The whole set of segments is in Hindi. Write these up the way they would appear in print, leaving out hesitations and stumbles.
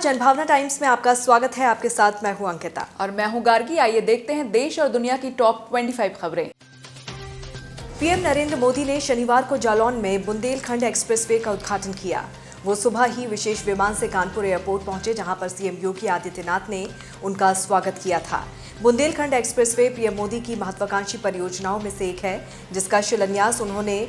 जनभावना टाइम्स में आपका स्वागत है। आपके साथ मैं हूं अंकिता और मैं हूं गार्गी। आइए देखते हैं देश और दुनिया की टॉप 25 खबरें। पीएम नरेंद्र मोदी ने शनिवार को जालौन में बुंदेलखंड एक्सप्रेसवे का उद्घाटन किया। वो सुबह ही विशेष विमान से कानपुर एयरपोर्ट पहुंचे, जहां पर सीएम योगी आदित्यनाथ ने उनका स्वागत किया था। बुंदेलखंड एक्सप्रेसवे पीएम मोदी की महत्वाकांक्षी परियोजनाओं में से एक है, जिसका शिलान्यास उन्होंने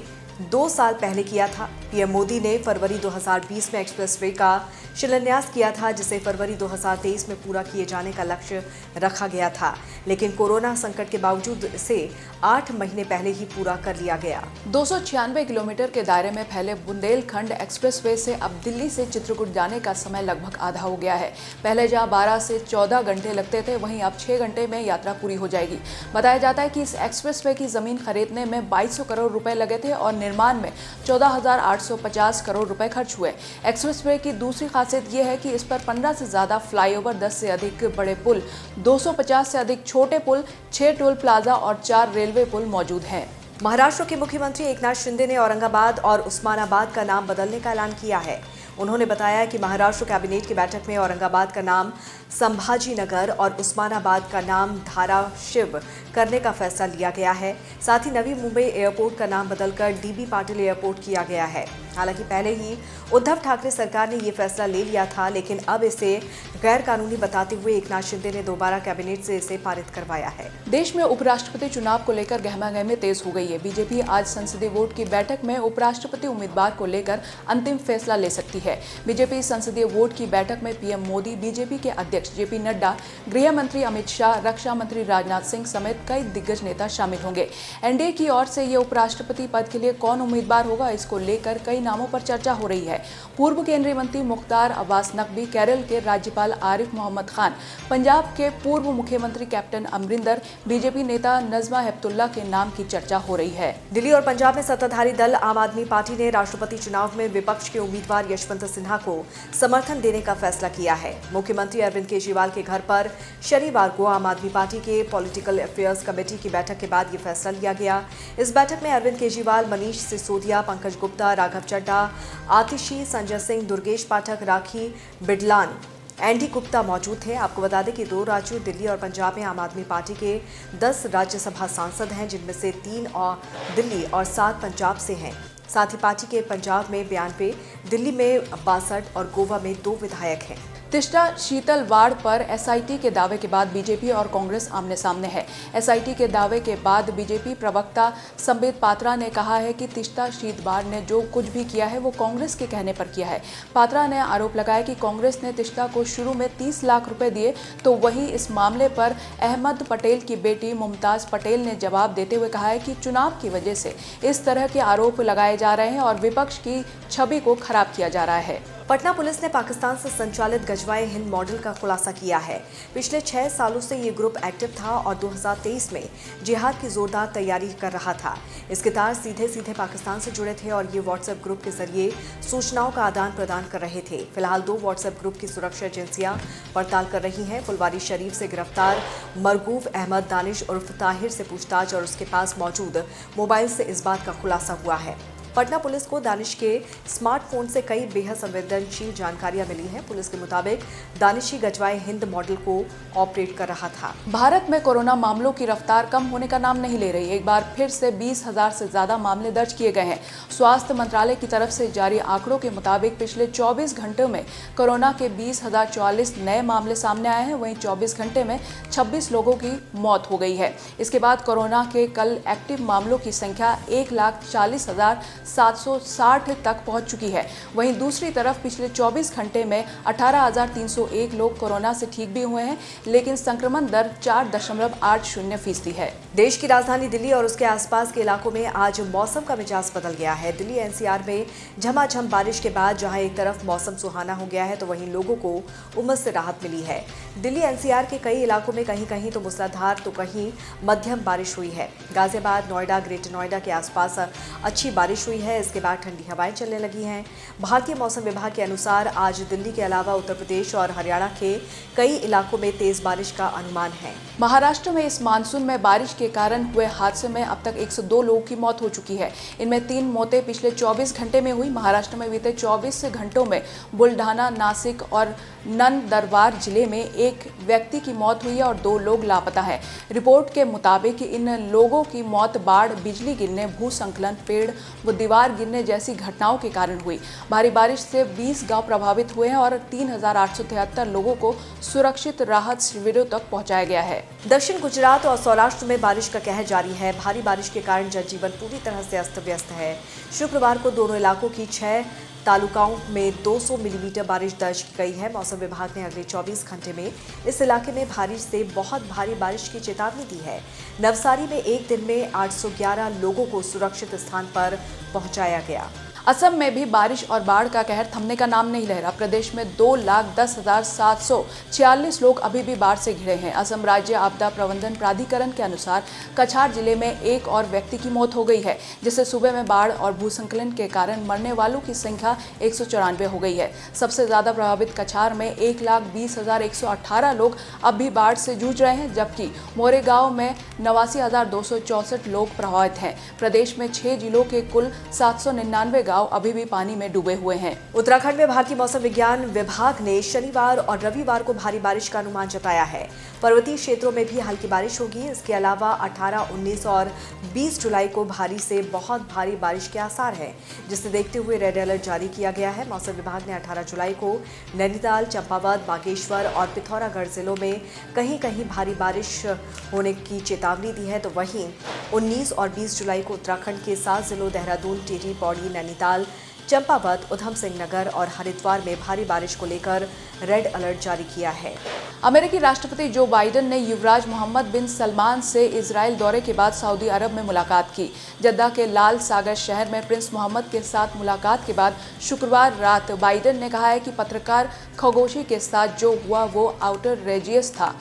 2 साल पहले किया था। पीएम मोदी ने फरवरी 2020 में एक्सप्रेसवे का शिलान्यास किया था, जिसे फरवरी 2023 में पूरा किए जाने का लक्ष्य रखा गया था, लेकिन कोरोना संकट के बावजूद इसे 8 महीने पहले ही पूरा कर लिया गया। 296 किलोमीटर के दायरे में फैले बुंदेलखंड एक्सप्रेसवे से अब दिल्ली से चित्रकूट जाने का समय लगभग आधा हो गया है। पहले जहां 12 से 14 घंटे लगते थे, वहीं अब 6 घंटे में यात्रा पूरी हो जाएगी। बताया जाता है कि इस एक्सप्रेसवे की जमीन खरीदने में 2200 करोड़ रुपए लगे थे और निर्माण में 14,850 करोड़ रुपए खर्च हुए। एक्सप्रेसवे की दूसरी खासियत यह है कि इस पर 15 से ज्यादा फ्लाईओवर, 10 से अधिक बड़े पुल, 250 से अधिक छोटे पुल, 6 टोल प्लाजा और 4 रेलवे पुल मौजूद हैं। महाराष्ट्र के मुख्यमंत्री एकनाथ शिंदे ने औरंगाबाद और उस्मानाबाद का नाम बदलने का ऐलान किया है। उन्होंने बताया कि महाराष्ट्र कैबिनेट की बैठक में औरंगाबाद का नाम संभाजीनगर और उस्मानाबाद का नाम धाराशिव करने का फैसला लिया गया है। साथ ही नवी मुंबई एयरपोर्ट का नाम बदलकर डीबी पाटिल एयरपोर्ट किया गया है। हालांकि पहले ही उद्धव ठाकरे सरकार ने ये फैसला ले लिया था, लेकिन अब इसे गैर कानूनी बताते हुए एकनाथ शिंदे ने दोबारा कैबिनेट से इसे पारित करवाया है। देश में उपराष्ट्रपति चुनाव को लेकर गहमागहमी तेज हो गई है। बीजेपी आज संसदीय वोट की बैठक में उपराष्ट्रपति उम्मीदवार को लेकर अंतिम फैसला ले सकती है। बीजेपी संसदीय वोट की बैठक में पीएम मोदी, बीजेपी के अध्यक्ष जेपी नड्डा, गृह मंत्री अमित शाह, रक्षा मंत्री राजनाथ सिंह समेत कई दिग्गज नेता शामिल होंगे। एनडीए की ओर से ये उपराष्ट्रपति पद के लिए कौन उम्मीदवार होगा, इसको लेकर कई नामों पर चर्चा हो रही है। पूर्व केंद्रीय मंत्री मुख्तार अब्बास नकवी, केरल के राज्यपाल आरिफ मोहम्मद खान, पंजाब के पूर्व मुख्यमंत्री कैप्टन अमरिंदर, बीजेपी नेता नजमा हेपतुल्ला के नाम की चर्चा हो रही है। दिल्ली और पंजाब में सत्ताधारी दल आम आदमी पार्टी ने राष्ट्रपति चुनाव में विपक्ष के उम्मीदवार यशवंत सिन्हा को समर्थन देने का फैसला किया है। मुख्यमंत्री अरविंद केजरीवाल के घर पर शनिवार को आम आदमी पार्टी के पॉलिटिकल अफेयर्स कमेटी की बैठक के बाद ये फैसला लिया गया। इस बैठक में अरविंद केजरीवाल, मनीष सिसोदिया, पंकज गुप्ता, राघव चड्ढा, आतिशी, संजय सिंह, दुर्गेश पाठक, राखी बिडलान, एंडी गुप्ता मौजूद थे। आपको बता दें कि 2 राज्यों दिल्ली और पंजाब में आम आदमी पार्टी के 10 राज्यसभा सांसद हैं, जिनमें से 3 और दिल्ली और 7 पंजाब से हैं। साथ ही पार्टी के पंजाब में 92, दिल्ली में 62 और गोवा में 2 विधायक हैं। तिस्टा शीतल वाड़ पर एसआईटी के दावे के बाद बीजेपी और कांग्रेस आमने सामने है। एसआईटी के दावे के बाद बीजेपी प्रवक्ता संबित पात्रा ने कहा है कि तिस्टा शीत वाड़ ने जो कुछ भी किया है वो कांग्रेस के कहने पर किया है। पात्रा ने आरोप लगाया कि कांग्रेस ने तिस्टा को शुरू में 30 लाख रुपए दिए, तो वहीं इस मामले पर अहमद पटेल की बेटी मुमताज पटेल ने जवाब देते हुए कहा है कि चुनाव की वजह से इस तरह के आरोप लगाए जा रहे हैं और विपक्ष की छवि को खराब किया जा रहा है। पटना पुलिस ने पाकिस्तान से संचालित गजवाए हिंद मॉडल का खुलासा किया है। पिछले 6 सालों से ये ग्रुप एक्टिव था और 2023 में जिहाद की जोरदार तैयारी कर रहा था। इसके तार सीधे पाकिस्तान से जुड़े थे और ये व्हाट्सएप ग्रुप के जरिए सूचनाओं का आदान प्रदान कर रहे थे। फिलहाल 2 व्हाट्सएप ग्रुप की सुरक्षा एजेंसियां पड़ताल कर रही हैं। फुलवारी शरीफ से गिरफ्तार मरगूफ अहमद दानिश उर्फ ताहिर से पूछताछ और उसके पास मौजूद मोबाइल से इस बात का खुलासा हुआ है। पटना पुलिस को दानिश के स्मार्टफोन से कई बेहद संवेदनशील जानकारियां मिली हैं। पुलिस के मुताबिक दानिश ही गजवाए हिंद मॉडल को ऑपरेट कर रहा था। भारत में कोरोना मामलों की रफ्तार कम होने का नाम नहीं ले रही। एक बार फिर से 20,000 से ज्यादा मामले दर्ज किए गए हैं। स्वास्थ्य मंत्रालय की तरफ से जारी आंकड़ों के मुताबिक पिछले 24 घंटों में कोरोना के 20,044 नए मामले सामने आए हैं। वहीं 24 घंटे में 26 लोगों की मौत हो गई है। इसके बाद कोरोना के कल एक्टिव मामलों की संख्या 1,40,760 तक पहुंच चुकी है। वहीं दूसरी तरफ पिछले 24 घंटे में 18,301 लोग कोरोना से ठीक भी हुए हैं, लेकिन संक्रमण दर 4.80% है। देश की राजधानी दिल्ली और उसके आसपास के इलाकों में आज मौसम का मिजाज बदल गया है। दिल्ली एनसीआर में झमाझम बारिश के बाद जहां एक तरफ मौसम सुहाना हो गया है, तो वहीं लोगों को उमस से राहत मिली है। दिल्ली एनसीआर के कई इलाकों में कहीं कहीं तो मूसलाधार तो कहीं मध्यम बारिश हुई है। गाजियाबाद, नोएडा, ग्रेटर नोएडा के आसपास अच्छी बारिश हुई हुई है, इसके बाद ठंडी हवाएं चलने लगी हैं। भारतीय मौसम विभाग के अनुसार आज दिल्ली के अलावा उत्तर प्रदेश और हरियाणा के कई इलाकों में तेज बारिश का अनुमान है। महाराष्ट्र में इस मानसून में बारिश के कारण हुए हादसे में अब तक 102 लोगों की मौत हो चुकी है। इनमें 3 मौतें पिछले 24 घंटे में हुई। महाराष्ट्र में बीते 24 घंटों में बुलढाना, नासिक और नंदुरबार जिले में एक व्यक्ति की मौत हुई है और 2 लोग लापता हैं। रिपोर्ट के मुताबिक इन लोगों की मौत बाढ़, बिजली गिरने, भूस्खलन, पेड़ व दीवार गिरने जैसी घटनाओं के कारण हुई। भारी बारिश से 20 गांव प्रभावित हुए हैं और 3,873 लोगों को सुरक्षित राहत शिविरों तक पहुंचाया गया है। दक्षिण गुजरात और सौराष्ट्र में बारिश का कहर जारी है। भारी बारिश के कारण जनजीवन पूरी तरह से अस्त व्यस्त है। शुक्रवार को दोनों इलाकों की 6 तालुकाओं में 200 मिलीमीटर बारिश दर्ज की गई है। मौसम विभाग ने अगले 24 घंटे में इस इलाके में भारी से बहुत भारी बारिश की चेतावनी दी है। नवसारी में एक दिन में 811 लोगों को सुरक्षित स्थान पर पहुंचाया गया। असम में भी बारिश और बाढ़ का कहर थमने का नाम नहीं ले रहा। प्रदेश में 2,10,746 लोग अभी भी बाढ़ से घिरे हैं। असम राज्य आपदा प्रबंधन प्राधिकरण के अनुसार कछार जिले में एक और व्यक्ति की मौत हो गई है, जिससे सूबे में बाढ़ और भूस्खलन के कारण मरने वालों की संख्या 194 हो गई है। सबसे ज्यादा प्रभावित कछार में 1,20,118 लोग अब भी बाढ़ से जूझ रहे हैं, जबकि मोरेगांव में 89,264 लोग प्रभावित हैं। प्रदेश में 6 जिलों के कुल 799 गांव अभी भी पानी में डूबे हुए हैं। उत्तराखंड में भारतीय मौसम विज्ञान विभाग ने शनिवार और रविवार को भारी बारिश का अनुमान जताया है। पर्वतीय क्षेत्रों में भी हल्की बारिश होगी। इसके अलावा 18, 19 और 20 जुलाई को भारी से बहुत भारी बारिश के आसार हैं, जिसे देखते हुए रेड अलर्ट जारी किया गया है। मौसम विभाग ने 18 जुलाई को नैनीताल, चंपावत, बागेश्वर और पिथौरागढ़ जिलों में कहीं कहीं भारी बारिश होने की चेतावनी दी है, तो वहीं 19 और 20 जुलाई को उत्तराखंड के 7 जिलों देहरादून, टिहरी, पौड़ी, नैनीताल, चंपावत, उधम सिंह नगर और हरिद्वार में भारी बारिश को लेकर रेड अलर्ट जारी किया है। अमेरिकी राष्ट्रपति जो बाइडेन ने युवराज मोहम्मद बिन सलमान से इजराइल दौरे के बाद सऊदी अरब में मुलाकात की। जद्दा के लाल सागर शहर में प्रिंस मोहम्मद के साथ मुलाकात के बाद शुक्रवार रात बाइडेन ने कहा है कि पत्रकार खशोगी के साथ जो हुआ वो आउटरेजियस था।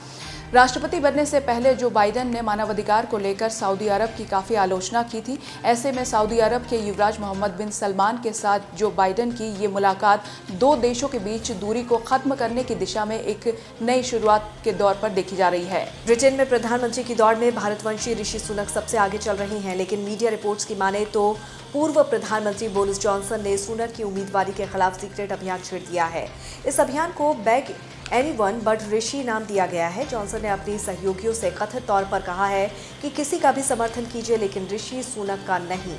राष्ट्रपति बनने से पहले जो बाइडेन ने मानवाधिकार को लेकर सऊदी अरब की काफ़ी आलोचना की थी। ऐसे में सऊदी अरब के युवराज मोहम्मद बिन सलमान के साथ जो बाइडेन की ये मुलाकात 2 देशों के बीच दूरी को खत्म करने की दिशा में एक नई शुरुआत के दौर पर देखी जा रही है। ब्रिटेन में प्रधानमंत्री की दौड़ में भारतवंशी ऋषि सुनक सबसे आगे चल रही हैं, लेकिन मीडिया रिपोर्ट्स की माने तो पूर्व प्रधानमंत्री बोरिस जॉनसन ने सुनक की उम्मीदवारी के खिलाफ सीक्रेट अभियान छेड़ दिया है। इस अभियान को बैग एनीवन बट ऋषि नाम दिया गया है। जॉनसन ने अपनी सहयोगियों से कथित तौर पर कहा है कि किसी का भी समर्थन कीजिए, लेकिन ऋषि सुनक का नहीं।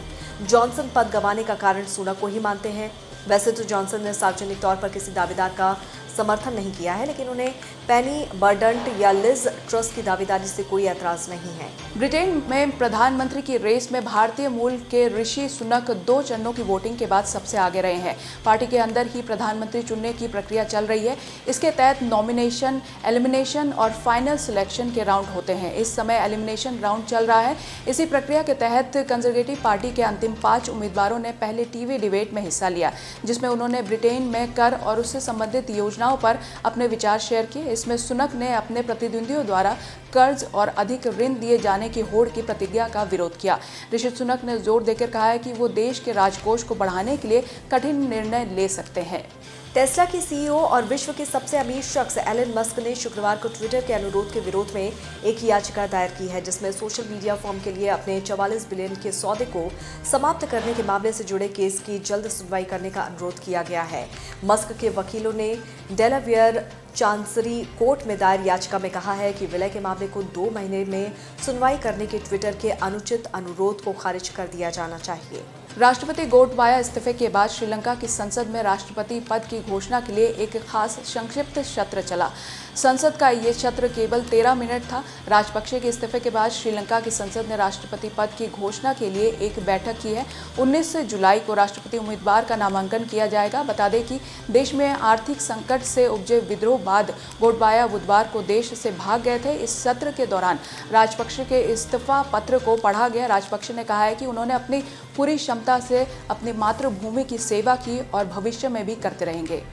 जॉनसन पद गंवाने का कारण सुनक को ही मानते हैं। वैसे तो जॉनसन ने सार्वजनिक तौर पर किसी दावेदार का समर्थन नहीं किया है, लेकिन उन्हें पेनी बर्डंट या लिज ट्रस की दावेदारी से कोई ऐतराज नहीं है। ब्रिटेन में प्रधानमंत्री की रेस में भारतीय मूल के ऋषि सुनक 2 चरणों की वोटिंग के बाद सबसे आगे रहे हैं। पार्टी के अंदर ही प्रधानमंत्री चुनने की प्रक्रिया चल रही है। इसके तहत नॉमिनेशन, एलिमिनेशन और फाइनल सिलेक्शन के राउंड होते हैं। इस समय एलिमिनेशन राउंड चल रहा है। इसी प्रक्रिया के तहत कंजर्वेटिव पार्टी के अंतिम 5 उम्मीदवारों ने पहले टीवी डिबेट में हिस्सा लिया, जिसमें उन्होंने ब्रिटेन में कर और उससे संबंधित योजनाओं पर अपने विचार शेयर किए। इसमें सुनक ने अपने प्रतिद्वंदियों द्वारा कर्ज और अधिक ऋण दिए जाने की होड़ की प्रतिज्ञा का विरोध किया। ऋषि सुनक ने जोर देकर कहा है कि वो देश के राजकोष को बढ़ाने के लिए कठिन निर्णय ले सकते हैं। टेस्ला की सीईओ और विश्व के सबसे अमीर शख्स एलन मस्क ने शुक्रवार को ट्विटर के अनुरोध के विरोध में एक याचिका दायर की है, जिसमें सोशल मीडिया फर्म के लिए अपने 44 बिलियन के सौदे को समाप्त करने के मामले से जुड़े केस की जल्द सुनवाई करने का अनुरोध किया गया है। मस्क के वकीलों ने डेलावेयर चांसरी कोर्ट में दायर याचिका में कहा है कि विलय के मामले को 2 महीने में सुनवाई करने के ट्विटर के अनुचित अनुरोध को खारिज कर दिया जाना चाहिए। राष्ट्रपति गोटबाया इस्तीफे के बाद श्रीलंका की संसद में राष्ट्रपति पद की घोषणा के लिए एक खास संक्षिप्त सत्र चला। संसद का ये सत्र केवल 13 मिनट था। राजपक्षे के इस्तीफे के बाद श्रीलंका की संसद ने राष्ट्रपति पद की घोषणा के लिए एक बैठक की है। 19 जुलाई को राष्ट्रपति उम्मीदवार का नामांकन किया जाएगा। बता दें कि देश में आर्थिक संकट से उपजे विद्रोह बाद गोटबाया बुधवार को देश से भाग गए थे। इस सत्र के दौरान राजपक्षे के इस्तीफा पत्र को पढ़ा गया। राजपक्षे ने कहा है कि उन्होंने अपनी पूरी क्षमता से अपनी मातृभूमि की सेवा की और भविष्य में भी करते रहेंगे।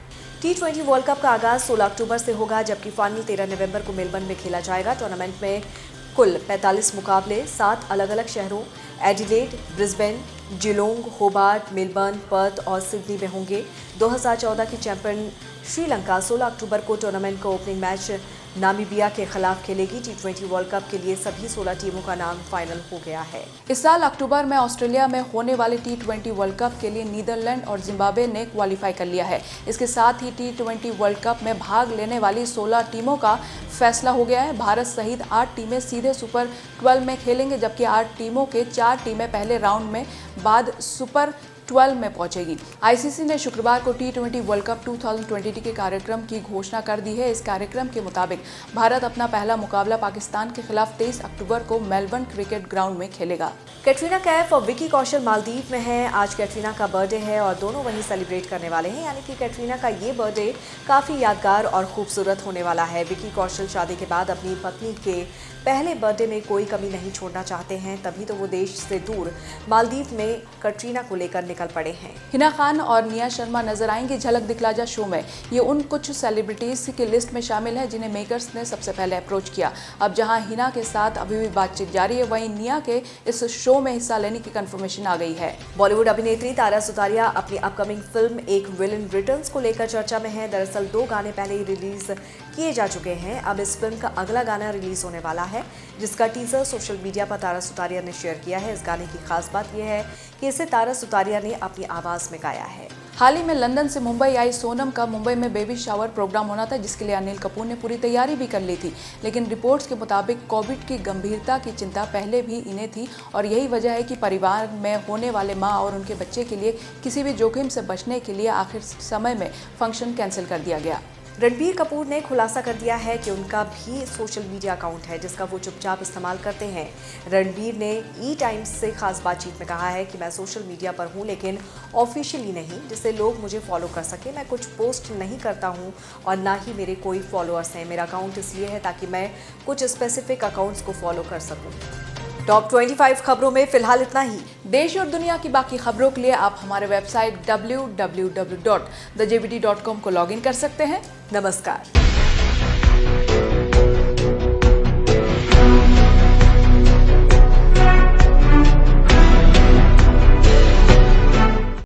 T20 वर्ल्ड कप का आगाज 16 अक्टूबर से होगा, जबकि फाइनल 13 नवंबर को मेलबर्न में खेला जाएगा। टूर्नामेंट में कुल 45 मुकाबले 7 अलग-अलग शहरों Adelaide, Brisbane, जिलोंग, Hobart, Melbourne, Perth और सिडनी में होंगे। 2014 की चैंपियन श्रीलंका 16 अक्टूबर को टूर्नामेंट का ओपनिंग मैच नामीबिया के खिलाफ खेलेगी। T20 वर्ल्ड कप के लिए सभी 16 टीमों का नाम फाइनल हो गया है। इस साल अक्टूबर में ऑस्ट्रेलिया में होने वाले T20 वर्ल्ड कप के लिए नीदरलैंड और जिम्बाब्वे ने क्वालिफाई कर लिया है। इसके साथ ही T20 वर्ल्ड कप में भाग लेने वाली 16 टीमों का फैसला हो गया है। भारत सहित 8 टीमें सीधे सुपर 12 में खेलेंगे, जबकि 8 टीमों के 4 टीमें पहले राउंड में बाद सुपर 12 में पहुंचेगी। आईसीसी ने शुक्रवार को T20 वर्ल्ड कप 2020 के कार्यक्रम की घोषणा कर दी है। इस कार्यक्रम के मुताबिक भारत अपना पहला मुकाबला पाकिस्तान के खिलाफ 23 अक्टूबर को मेलबर्न क्रिकेट ग्राउंड में खेलेगा। कैटरीना कैफ और विकी कौशल मालदीव में हैं। आज कैटरीना का बर्थडे है और दोनों वहीं सेलिब्रेट करने वाले हैं, यानी कि कैटरीना का ये बर्थडे काफ़ी यादगार और खूबसूरत होने वाला है। विकी कौशल शादी के बाद अपनी पत्नी के पहले बर्थडे में कोई कमी नहीं छोड़ना चाहते हैं, तभी तो वो देश से दूर मालदीव में कैटरीना को लेकर निकल पड़े हैं। हिना खान और निया शर्मा नजर आएंगी झलक दिखला जा शो में। ये उन कुछ सेलिब्रिटीज की लिस्ट में शामिल है जिन्हें मेकर्स ने सबसे पहले अप्रोच किया। अब जहां हिना के साथ अभी भी बातचीत जारी है, वहीं निया के इस शो में हिस्सा लेने की कंफर्मेशन आ गई है। बॉलीवुड अभिनेत्री तारा सुतारिया अपनी अपकमिंग फिल्म एक विलन रिटर्न्स को लेकर चर्चा में है। दरअसल 2 गाने पहले ही रिलीज किए जा चुके हैं। अब इस फिल्म का अगला गाना रिलीज होने वाला है, जिसका टीजर सोशल मीडिया पर तारा सुतारिया ने शेयर किया है। इस गाने की खास बात यह है कि इसे तारा सुतारिया ने अपनी आवाज में गाया है। हाल ही में लंदन से मुंबई आई सोनम का मुंबई में बेबी शावर प्रोग्राम होना था, जिसके लिए अनिल कपूर ने पूरी तैयारी भी कर ली थी। लेकिन रिपोर्ट्स के मुताबिक कोविड की गंभीरता की चिंता पहले भी इन्हें थी और यही वजह है कि परिवार में होने वाले मां और उनके बच्चे के लिए किसी भी जोखिम से बचने के लिए आखिर समय में फंक्शन कैंसिल कर दिया गया। रणबीर कपूर ने खुलासा कर दिया है कि उनका भी सोशल मीडिया अकाउंट है, जिसका वो चुपचाप इस्तेमाल करते हैं। रणबीर ने ई टाइम्स से खास बातचीत में कहा है कि मैं सोशल मीडिया पर हूं, लेकिन ऑफिशियली नहीं, जिससे लोग मुझे फॉलो कर सके। मैं कुछ पोस्ट नहीं करता हूं और ना ही मेरे कोई फॉलोअर्स हैं। मेरा अकाउंट इसलिए है ताकि मैं कुछ स्पेसिफिक अकाउंट्स को फॉलो कर सकूँ। टॉप 25 खबरों में फिलहाल इतना ही। देश और दुनिया की बाकी खबरों के लिए आप हमारे वेबसाइट www.thejbt.com को लॉगिन कर सकते हैं। नमस्कार।